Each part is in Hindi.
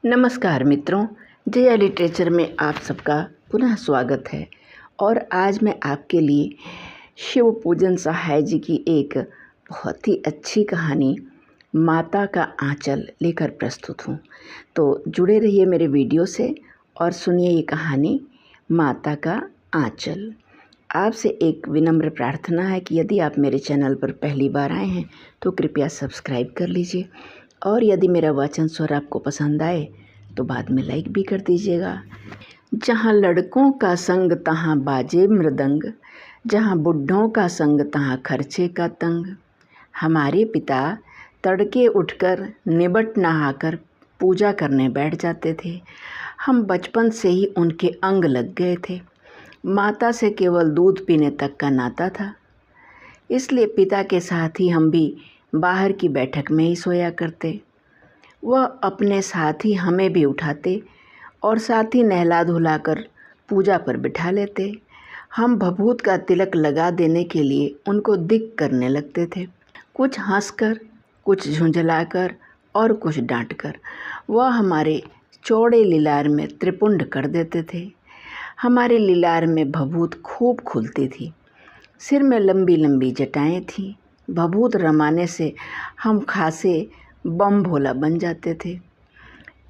नमस्कार मित्रों, जया लिटरेचर में आप सबका पुनः स्वागत है। और आज मैं आपके लिए शिव पूजन सहाय जी की एक बहुत ही अच्छी कहानी माता का आंचल लेकर प्रस्तुत हूँ। तो जुड़े रहिए मेरे वीडियो से और सुनिए ये कहानी माता का आंचल। आपसे एक विनम्र प्रार्थना है कि यदि आप मेरे चैनल पर पहली बार आए हैं तो कृपया सब्सक्राइब कर लीजिए, और यदि मेरा वाचन स्वर आपको पसंद आए तो बाद में लाइक भी कर दीजिएगा। जहाँ लड़कों का संग तहाँ बाजे मृदंग, जहाँ बुढ़ों का संग तहाँ खर्चे का तंग। हमारे पिता तड़के उठकर निबट नहाकर पूजा करने बैठ जाते थे। हम बचपन से ही उनके अंग लग गए थे। माता से केवल दूध पीने तक का नाता था, इसलिए पिता के साथ ही हम भी बाहर की बैठक में ही सोया करते। वह अपने साथ ही हमें भी उठाते और साथ ही नहला धुलाकर पूजा पर बिठा लेते। हम भभूत का तिलक लगा देने के लिए उनको दिक करने लगते थे, कुछ हंसकर, कुछ झुंझलाकर और कुछ डांटकर। वह हमारे चौड़े लीलार में त्रिपुंड कर देते थे। हमारे लीलार में भभूत खूब खुलती थी। सिर में लंबी लंबी जटाएं थीं। भभूत रमाने से हम खासे बम भोला बन जाते थे।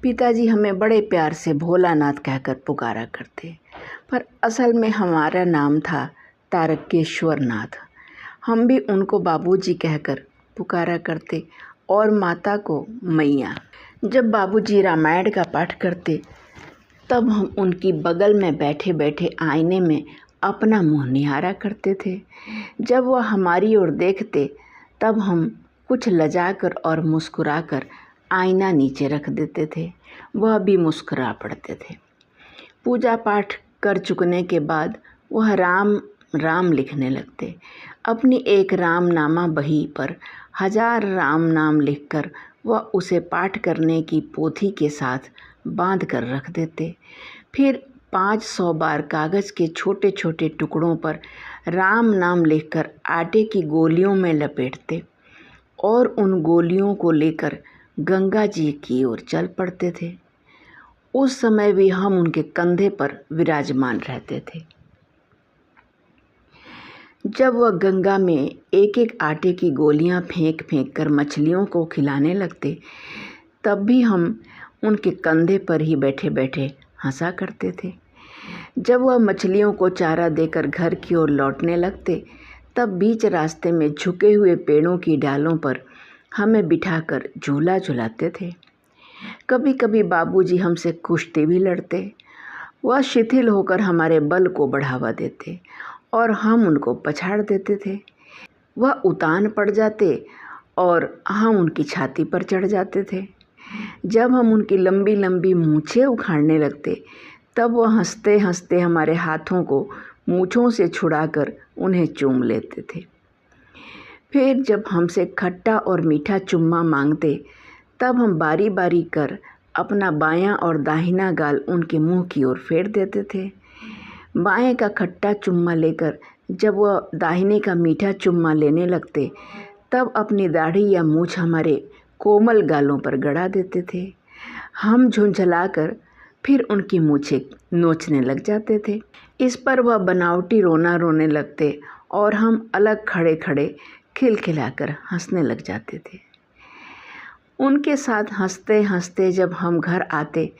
पिताजी हमें बड़े प्यार से भोलानाथ कहकर पुकारा करते, पर असल में हमारा नाम था तारकेश्वर नाथ। हम भी उनको बाबूजी कहकर पुकारा करते और माता को मैया। जब बाबूजी रामायण का पाठ करते तब हम उनकी बगल में बैठे बैठे आईने में अपना मुँह निहारा करते थे। जब वह हमारी ओर देखते तब हम कुछ लजाकर और मुस्कुराकर आईना नीचे रख देते थे। वह भी मुस्कुरा पड़ते थे। पूजा पाठ कर चुकने के बाद वह राम राम लिखने लगते। अपनी एक रामनामा बही पर 1000 राम नाम लिखकर वह उसे पाठ करने की पोथी के साथ बांध कर रख देते। फिर 500 बार कागज़ के छोटे छोटे टुकड़ों पर राम नाम लिखकर आटे की गोलियों में लपेटते और उन गोलियों को लेकर गंगा जी की ओर चल पड़ते थे। उस समय भी हम उनके कंधे पर विराजमान रहते थे। जब वह गंगा में एक एक आटे की गोलियां फेंक फेंक कर मछलियों को खिलाने लगते तब भी हम उनके कंधे पर ही बैठे बैठे हंसा करते थे। जब वह मछलियों को चारा देकर घर की ओर लौटने लगते तब बीच रास्ते में झुके हुए पेड़ों की डालों पर हमें बिठाकर झूला झुलाते थे। कभी कभी बाबूजी हमसे कुश्ती भी लड़ते। वह शिथिल होकर हमारे बल को बढ़ावा देते और हम उनको पछाड़ देते थे। वह उतान पड़ जाते और हम उनकी छाती पर चढ़ जाते थे। जब हम उनकी लंबी लंबी मूछें उखाड़ने लगते तब वह हंसते हंसते हमारे हाथों को मूछों से छुड़ाकर उन्हें चूम लेते थे। फिर जब हमसे खट्टा और मीठा चुम्मा मांगते तब हम बारी बारी कर अपना बायां और दाहिना गाल उनके मुंह की ओर फेर देते थे। बाएं का खट्टा चुम्मा लेकर जब वह दाहिने का मीठा चुम्मा लेने लगते तब अपनी दाढ़ी या मूछ हमारे कोमल गालों पर गड़ा देते थे। हम झुंझलाकर फिर उनकी मूछें नोचने लग जाते थे। इस पर वह बनावटी रोना रोने लगते और हम अलग खड़े खड़े खिलखिलाकर हंसने लग जाते थे। उनके साथ हंसते हंसते जब हम घर आते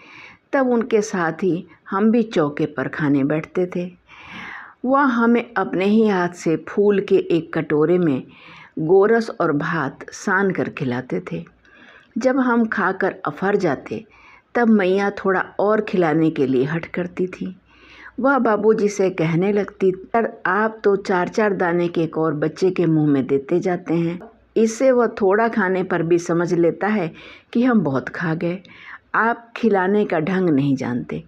तब उनके साथ ही हम भी चौके पर खाने बैठते थे। वह हमें अपने ही हाथ से फूल के एक कटोरे में गोरस और भात सान कर खिलाते थे। जब हम खाकर अफर जाते तब मैया थोड़ा और खिलाने के लिए हट करती थी। वह बाबूजी से कहने लगती, पर आप तो 4-4 दाने केक और बच्चे के मुंह में देते जाते हैं। इससे वह थोड़ा खाने पर भी समझ लेता है कि हम बहुत खा गए। आप खिलाने का ढंग नहीं जानते।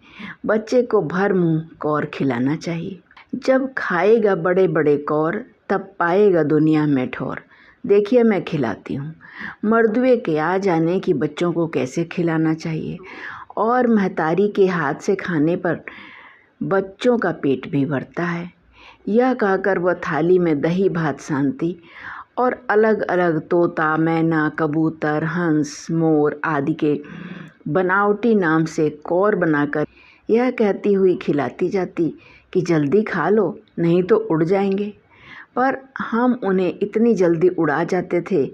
बच्चे को भर मुंह कौर खिलाना चाहिए। जब खाएगा बड़े बड़े कौर तब पाएगा दुनिया में ठौर। देखिए मैं खिलाती हूँ। मर्दुए के आ जाने की बच्चों को कैसे खिलाना चाहिए, और महतारी के हाथ से खाने पर बच्चों का पेट भी भरता है। यह कहकर वह थाली में दही भात सानती और अलग अलग तोता, मैना, कबूतर, हंस, मोर आदि के बनावटी नाम से कौर बनाकर यह कहती हुई खिलाती जाती कि जल्दी खा लो नहीं तो उड़ जाएंगे। पर हम उन्हें इतनी जल्दी उड़ा जाते थे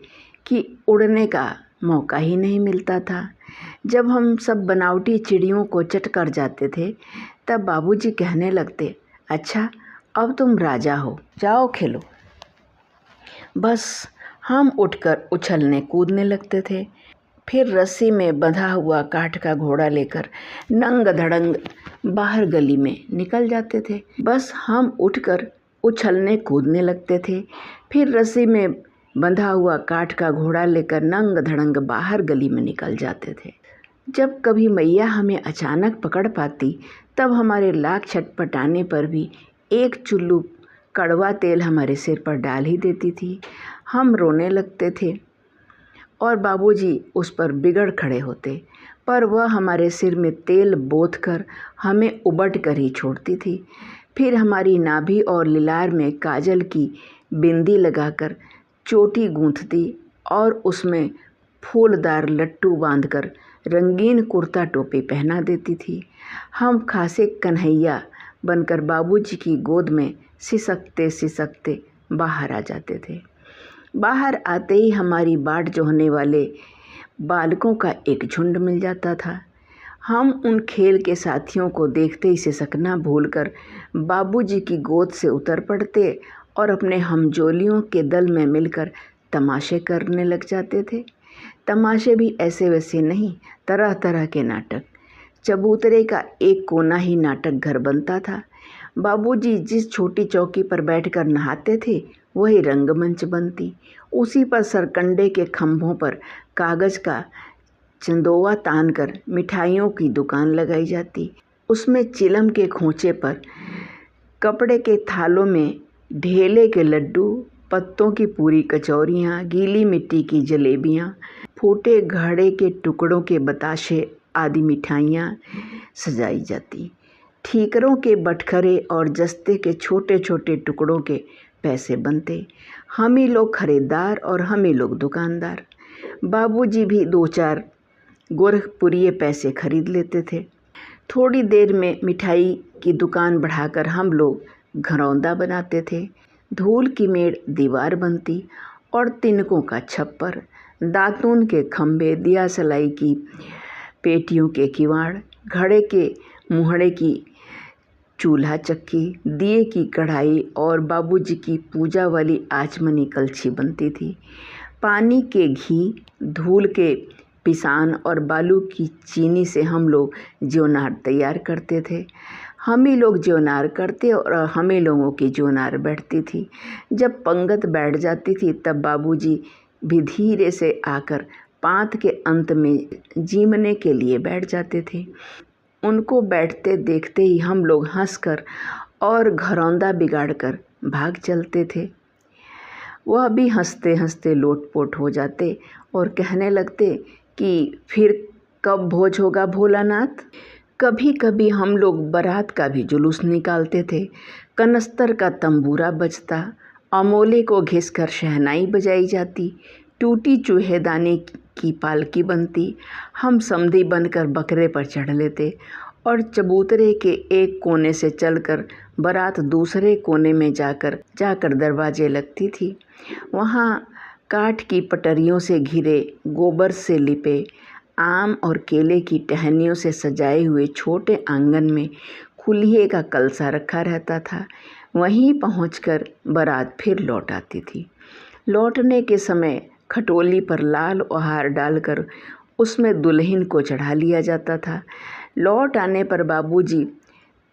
कि उड़ने का मौका ही नहीं मिलता था। जब हम सब बनावटी चिड़ियों को चट कर जाते थे तब बाबूजी कहने लगते, अच्छा अब तुम राजा हो, जाओ खेलो। बस हम उठकर उछलने कूदने लगते थे। फिर रस्सी में बंधा हुआ काठ का घोड़ा लेकर नंग धड़ंग बाहर गली में निकल जाते थे। बस हम उठकर उछलने कूदने लगते थे। फिर रस्सी में बंधा हुआ काठ का घोड़ा लेकर नंग धड़ंग बाहर गली में निकल जाते थे। जब कभी मैया हमें अचानक पकड़ पाती तब हमारे लाख छटपटाने पर भी एक चुल्लू कड़वा तेल हमारे सिर पर डाल ही देती थी। हम रोने लगते थे और बाबूजी उस पर बिगड़ खड़े होते, पर वह हमारे सिर में तेल बोथ कर हमें उबट कर ही छोड़ती थी। फिर हमारी नाभि और लिलार में काजल की बिंदी लगाकर चोटी गूंथती और उसमें फूलदार लट्टू बांधकर रंगीन कुर्ता टोपी पहना देती थी। हम खासे कन्हैया बनकर बाबूजी की गोद में सिसकते सिसकते बाहर आ जाते थे। बाहर आते ही हमारी बाट जोहने वाले बालकों का एक झुंड मिल जाता था। हम उन खेल के साथियों को देखते ही सिसकना भूलकर बाबूजी की गोद से उतर पड़ते और अपने हमजोलियों के दल में मिलकर तमाशे करने लग जाते थे। तमाशे भी ऐसे वैसे नहीं, तरह तरह के नाटक। चबूतरे का एक कोना ही नाटक घर बनता था। बाबूजी जिस छोटी चौकी पर बैठकर नहाते थे वही रंगमंच बनती। उसी पर सरकंडे के खंभों पर कागज का चंदोवा तानकर मिठाइयों की दुकान लगाई जाती। उसमें चिलम के खोंचे पर कपड़े के थालों में ढेले के लड्डू, पत्तों की पूरी कचौरियाँ, गीली मिट्टी की जलेबियाँ, फूटे घड़े के टुकड़ों के बताशे आदि मिठाइयाँ सजाई जाती। ठीकरों के बटखरे और जस्ते के छोटे छोटे टुकड़ों के पैसे बनते। हम ही लोग खरीदार और हम ही लोग दुकानदार। बाबूजी भी 2-4 गोरखपुरिये पैसे खरीद लेते थे। थोड़ी देर में मिठाई की दुकान बढ़ाकर हम लोग घरौंदा बनाते थे। धूल की मेड़ दीवार बनती और तिनकों का छप्पर, दातून के खंभे, दिया सलाई की पेटियों के किवाड़, घड़े के मुहड़े की चूल्हा चक्की, दिए की कढ़ाई और बाबूजी की पूजा वाली आचमनी कलछी बनती थी। पानी के घी, धूल के पिसान और बालू की चीनी से हम लोग ज्योनार तैयार करते थे। हम ही लोग ज्योनार करते और हम ही लोगों की ज्योनार बैठती थी। जब पंगत बैठ जाती थी तब बाबूजी भी धीरे से आकर पांत के अंत में जीमने के लिए बैठ जाते थे। उनको बैठते देखते ही हम लोग हंसकर और घरौंदा बिगाड़कर भाग चलते थे। वह भी हंसते हंसते लोटपोट हो जाते और कहने लगते कि फिर कब भोज होगा भोलानाथ। कभी कभी हम लोग बारात का भी जुलूस निकालते थे। कनस्तर का तंबूरा बजता, अमोले को घिसकर शहनाई बजाई जाती, टूटी चूहेदानी की पालकी बनती। हम समधी बनकर बकरे पर चढ़ लेते और चबूतरे के एक कोने से चलकर बारात दूसरे कोने में जाकर दरवाजे लगती थी। वहाँ काठ की पटरियों से घिरे, गोबर से लिपे, आम और केले की टहनियों से सजाए हुए छोटे आंगन में खुलिये का कलसा रखा रहता था। वहीं पहुंचकर बारात फिर लौट आती थी। लौटने के समय खटोली पर लाल ओहार डालकर उसमें दुल्हन को चढ़ा लिया जाता था। लौट आने पर बाबूजी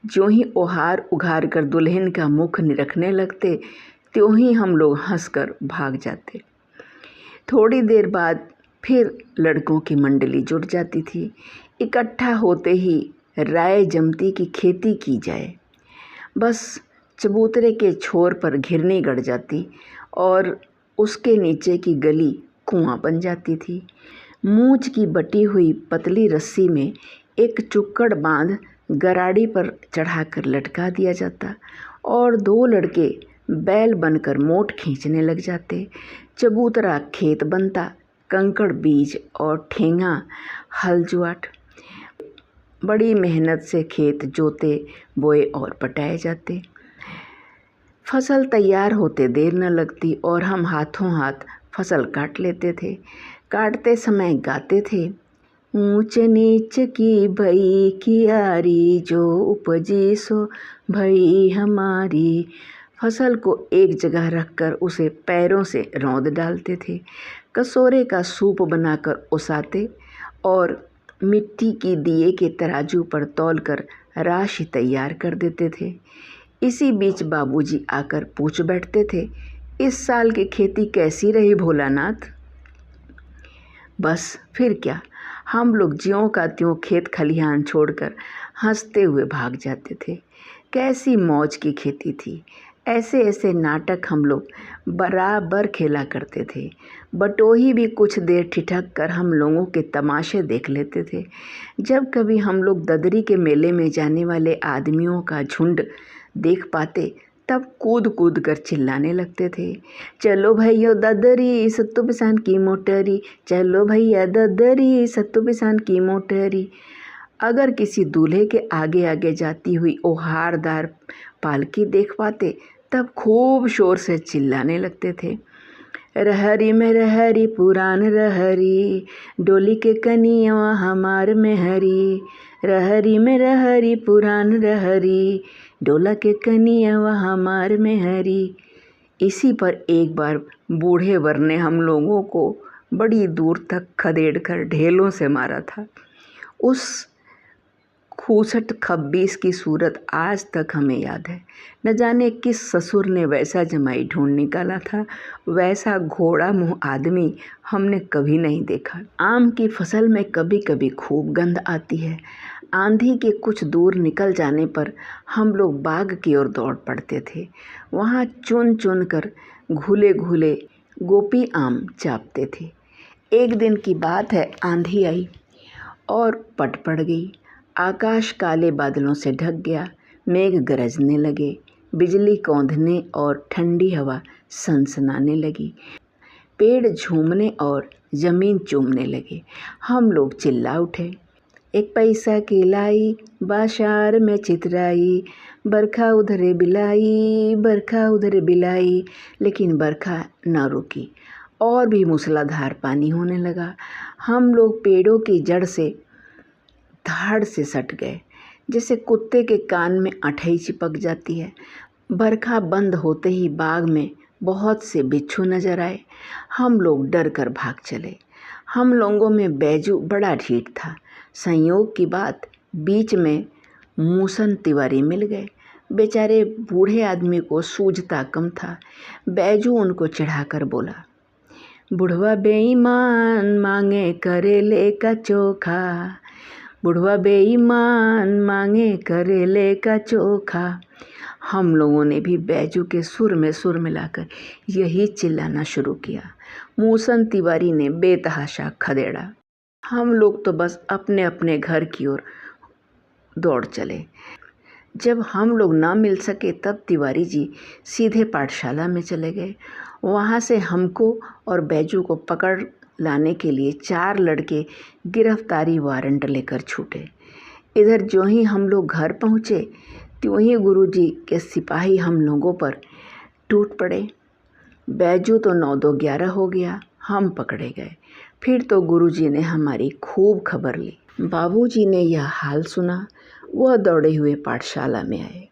ज्यों ही ओहार उघार कर दुल्हन का मुख निरखने लगते त्यों ही हम लोग हंसकर भाग जाते। थोड़ी देर बाद फिर लड़कों की मंडली जुट जाती थी। इकट्ठा होते ही राय जमती की खेती की जाए। बस चबूतरे के छोर पर घिरनी गड़ जाती और उसके नीचे की गली कुआं बन जाती थी। मूंछ की बटी हुई पतली रस्सी में एक चुक्कड़ बांध गराड़ी पर चढ़ाकर लटका दिया जाता और 2 लड़के बैल बनकर मोट खींचने लग जाते। चबूतरा खेत बनता, कंकड़ बीज और ठेंगा हल जुआट। बड़ी मेहनत से खेत जोते बोए और पटाए जाते। फसल तैयार होते देर न लगती और हम हाथों हाथ फसल काट लेते थे। काटते समय गाते थे, ऊंच नीच की भई कियारी, जो उपजी सो भई हमारी। फसल को एक जगह रखकर उसे पैरों से रौंद डालते थे। कसोरे का सूप बनाकर उसाते और मिट्टी की दिए के तराजू पर तौलकर राशि तैयार कर देते थे। इसी बीच बाबूजी आकर पूछ बैठते थे, इस साल की खेती कैसी रही भोलानाथ? बस फिर क्या, हम लोग ज्यों का त्यों खेत खलिहान छोड़कर हंसते हुए भाग जाते थे। कैसी मौज की खेती थी। ऐसे ऐसे नाटक हम लोग बराबर खेला करते थे। बटोही भी कुछ देर ठिठक कर हम लोगों के तमाशे देख लेते थे। जब कभी हम लोग ददरी के मेले में जाने वाले आदमियों का झुंड देख पाते तब कूद कूद कर चिल्लाने लगते थे, चलो भैया ददरी सत्तू पिसान की मोटरी, चलो भैया ददरी सत्तू पिसान की मोटरी। अगर किसी दूल्हे के आगे आगे जाती हुई ओहारदार पालकी देख पाते तब खूब शोर से चिल्लाने लगते थे, रहरी में रहरी पुरान रहरी, डोली के कनिया हमार में हरी, रहरी में रहरी पुरान रहरी, डोला के कनिया हमार में हरी। इसी पर एक बार बूढ़े वर ने हम लोगों को बड़ी दूर तक खदेड़ कर ढेलों से मारा था। उस खूसट खब्बीस की सूरत आज तक हमें याद है। न जाने किस ससुर ने वैसा जमाई ढूंढ निकाला था, वैसा घोड़ा मुँह आदमी हमने कभी नहीं देखा। आम की फसल में कभी कभी खूब गंध आती है। आंधी के कुछ दूर निकल जाने पर हम लोग बाग की ओर दौड़ पड़ते थे। वहाँ चुन चुन कर घुले घुले गोपी आम चापते थे। एक दिन की बात है, आंधी आई और पट पड़ गई। आकाश काले बादलों से ढक गया। मेघ गरजने लगे, बिजली कौंधने और ठंडी हवा सनसनाने लगी। पेड़ झूमने और ज़मीन चूमने लगे। हम लोग चिल्ला उठे, एक पैसा की लाई बाजार में चितराई, बरखा उधरे बिलाई, बरखा उधरे बिलाई। लेकिन बरखा न रुकी और भी मूसलाधार पानी होने लगा। हम लोग पेड़ों की जड़ से धाड़ से सट गए, जैसे कुत्ते के कान में अठई चिपक जाती है। बरखा बंद होते ही बाग में बहुत से बिच्छू नजर आए। हम लोग डर कर भाग चले। हम लोगों में बैजू बड़ा ढीठ था। संयोग की बात, बीच में मूसन तिवारी मिल गए। बेचारे बूढ़े आदमी को सूझता कम था। बैजू उनको चढ़ाकर बोला, बुढ़वा बेईमान मांगे करेले का चोखा, बुढ़वा बेईमान मांगे करेले का चोखा। हम लोगों ने भी बैजू के सुर में सुर मिलाकर यही चिल्लाना शुरू किया। मूसन तिवारी ने बेतहाशा खदेड़ा। हम लोग तो बस अपने अपने घर की ओर दौड़ चले। जब हम लोग ना मिल सके तब तिवारी जी सीधे पाठशाला में चले गए। वहाँ से हमको और बैजू को पकड़ लाने के लिए 4 लड़के गिरफ्तारी वारंट लेकर छूटे। इधर जो ही हम लोग घर पहुँचे त्यों ही गुरुजी के सिपाही हम लोगों पर टूट पड़े। बैजू तो 9-2-11 हो गया, हम पकड़े गए। फिर तो गुरुजी ने हमारी खूब खबर ली। बाबूजी ने यह हाल सुना, वह दौड़े हुए पाठशाला में आए।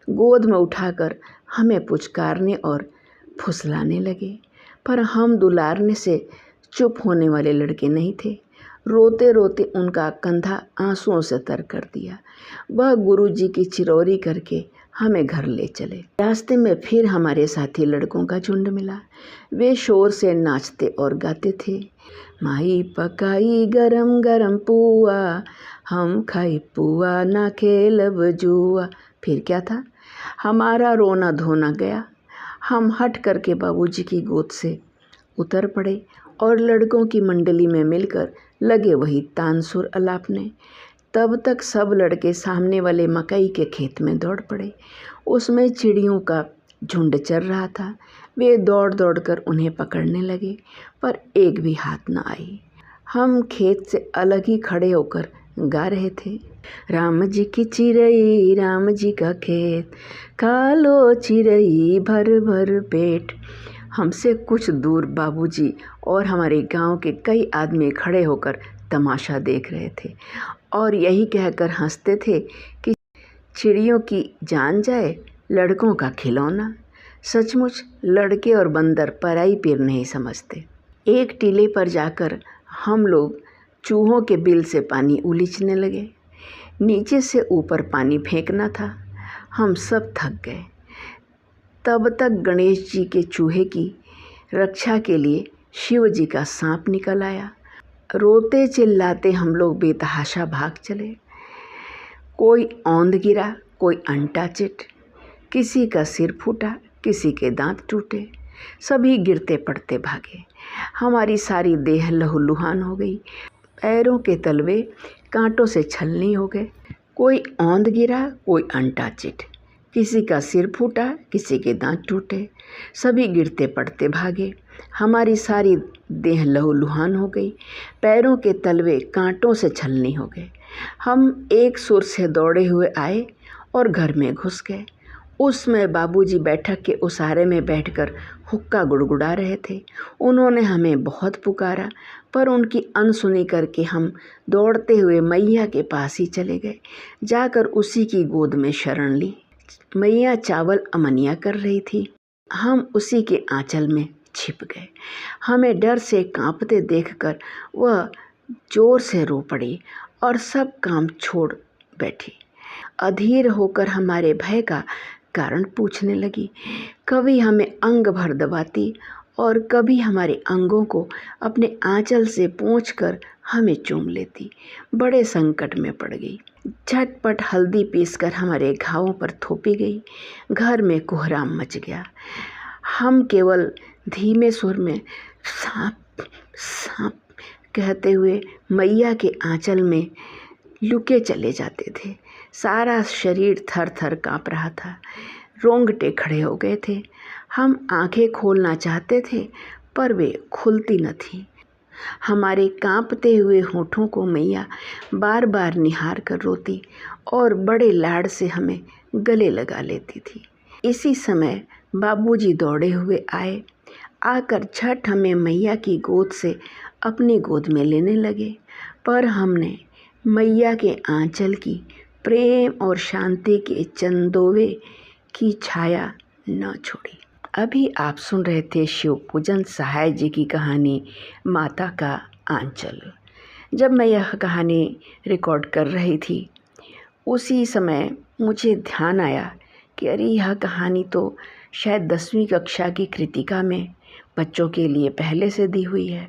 गोद में उठाकर हमें पुचकारने और फुसलाने लगे, पर हम दुलारने से चुप होने वाले लड़के नहीं थे। रोते रोते उनका कंधा आंसुओं से तर कर दिया। वह गुरुजी की चिरौरी करके हमें घर ले चले। रास्ते में फिर हमारे साथी लड़कों का झुंड मिला। वे शोर से नाचते और गाते थे, माई पकाई गरम गरम पुआ, हम खाई पुआ ना खेलब जुआ। फिर क्या था, हमारा रोना धोना गया। हम हट करके बाबूजी की गोद से उतर पड़े और लड़कों की मंडली में मिलकर लगे वही तानसुर अलापने। तब तक सब लड़के सामने वाले मकई के खेत में दौड़ पड़े। उसमें चिड़ियों का झुंड चर रहा था। वे दौड़ दौड़ कर उन्हें पकड़ने लगे, पर एक भी हाथ न आई। हम खेत से अलग ही खड़े होकर गा रहे थे। राम जी की चिरई राम जी का खेत, खा लो चिरई भर भर पेट। हमसे कुछ दूर बाबूजी और हमारे गांव के कई आदमी खड़े होकर तमाशा देख रहे थे और यही कहकर हंसते थे कि चिड़ियों की जान जाए लड़कों का खिलौना। सचमुच लड़के और बंदर पराई पीर नहीं समझते। एक टीले पर जाकर हम लोग चूहों के बिल से पानी उलीचने लगे। नीचे से ऊपर पानी फेंकना था। हम सब थक गए। तब तक गणेश जी के चूहे की रक्षा के लिए शिव जी का सांप निकल आया। रोते चिल्लाते हम लोग बेतहाशा भाग चले। कोई औंध गिरा, कोई अंटा चिट, किसी का सिर फूटा, किसी के दांत टूटे। सभी गिरते पड़ते भागे। हमारी सारी देह लहूलुहान हो गई। पैरों के तलवे कांटों से छलनी हो गए। कोई औंध गिरा, कोई अंटा चिट, किसी का सिर फूटा, किसी के दांत टूटे। सभी गिरते पड़ते भागे। हमारी सारी देह लहूलुहान हो गई। पैरों के तलवे कांटों से छलनी हो गए। हम एक सुर से दौड़े हुए आए और घर में घुस गए। उसमें बाबूजी बैठक के उसारे में बैठकर हुक्का गुड़गुड़ा रहे थे। उन्होंने हमें बहुत पुकारा, पर उनकी अनसुनी करके हम दौड़ते हुए मैया के पास ही चले गए। जाकर उसी की गोद में शरण ली। मैया चावल अमनिया कर रही थी। हम उसी के आंचल में छिप गए। हमें डर से कांपते देखकर वह जोर से रो पड़ी और सब काम छोड़ बैठी। अधीर होकर हमारे भय का कारण पूछने लगी। कभी हमें अंग भर दबाती और कभी हमारे अंगों को अपने आंचल से पोंछकर हमें चूम लेती। बड़े संकट में पड़ गई। झटपट हल्दी पीसकर हमारे घावों पर थोपी गई। घर में कोहराम मच गया। हम केवल धीमे सुर में सांप सांप कहते हुए मैया के आंचल में लुके चले जाते थे। सारा शरीर थर थर काँप रहा था। रोंगटे खड़े हो गए थे। हम आंखें खोलना चाहते थे पर वे खुलती न थीं। हमारे कांपते हुए होठों को मैया बार बार निहार कर रोती और बड़े लाड़ से हमें गले लगा लेती थी। इसी समय बाबूजी दौड़े हुए आए। आकर झट हमें मैया की गोद से अपनी गोद में लेने लगे, पर हमने मैया के आंचल की प्रेम और शांति के चंदोवे की छाया न छोड़ी। अभी आप सुन रहे थे शिव पूजन सहाय जी की कहानी माता का आंचल। जब मैं यह कहानी रिकॉर्ड कर रही थी उसी समय मुझे ध्यान आया कि अरे यह कहानी तो शायद 10वीं कक्षा की कृतिका में बच्चों के लिए पहले से दी हुई है।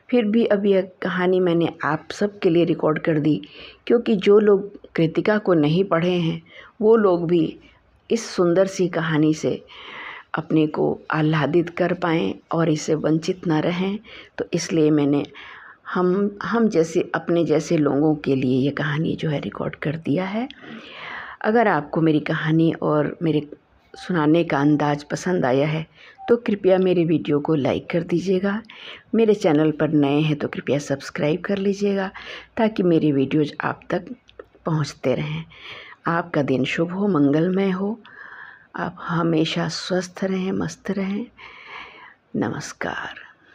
फिर भी अब यह कहानी मैंने आप सब के लिए रिकॉर्ड कर दी, क्योंकि जो लोग कृतिका को नहीं पढ़े हैं वो लोग भी इस सुंदर सी कहानी से अपने को आह्लादित कर पाएँ और इससे वंचित न रहें। तो इसलिए मैंने हम जैसे अपने जैसे लोगों के लिए ये कहानी जो है रिकॉर्ड कर दिया है। अगर आपको मेरी कहानी और मेरे सुनाने का अंदाज पसंद आया है तो कृपया मेरे वीडियो को लाइक कर दीजिएगा। मेरे चैनल पर नए हैं तो कृपया सब्सक्राइब कर लीजिएगा ताकि मेरे वीडियोज आप तक पहुंचते रहें। आपका दिन शुभ हो, मंगलमय हो। आप हमेशा स्वस्थ रहें, मस्त रहें। नमस्कार।